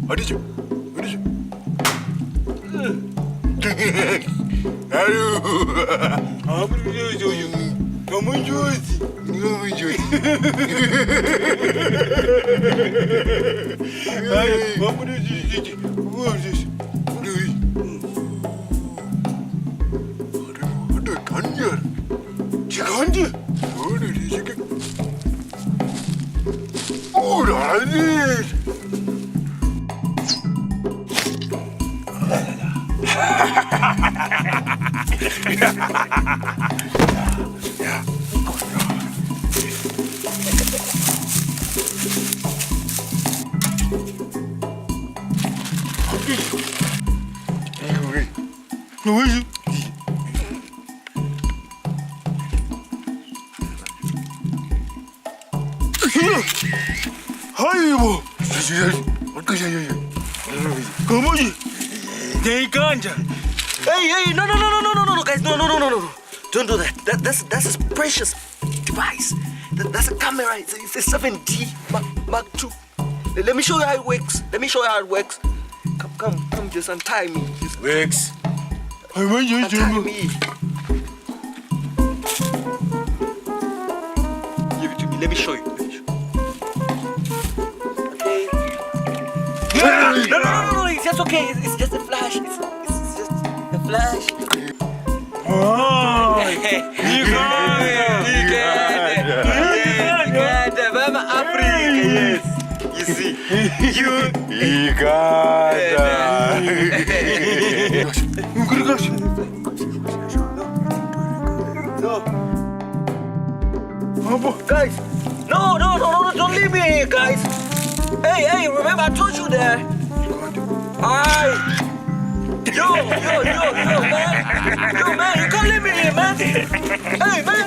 Hadi cim. Hadi cim. Aduh. Apa dia jauh? Kamu jauh. Kamu jauh. Ayo, apa dia jauh? Ada ganjar. Cikgu. Ada di sini. Udah hadir. Apa sih? Hai ibu. Kamu sih? Jangan ganja. Hey, no, guys, no. Don't do that. That's a precious device. That's a camera. It's a 7D Mark II. Let me show you how it works. Come, just untie me. Just Wex. Apa dia untie jauh? me. Give it to me. Let me show you. Okay. No. It's just okay. It's just a flash. It's just a flash. Oh, Uganda, Mama Africa, yes. You see, you. No. Guys, no, don't leave me here, guys. Hey, remember I told you that. Alright. Yo, man. Yo, man, you can't leave me here, man. Hey, man.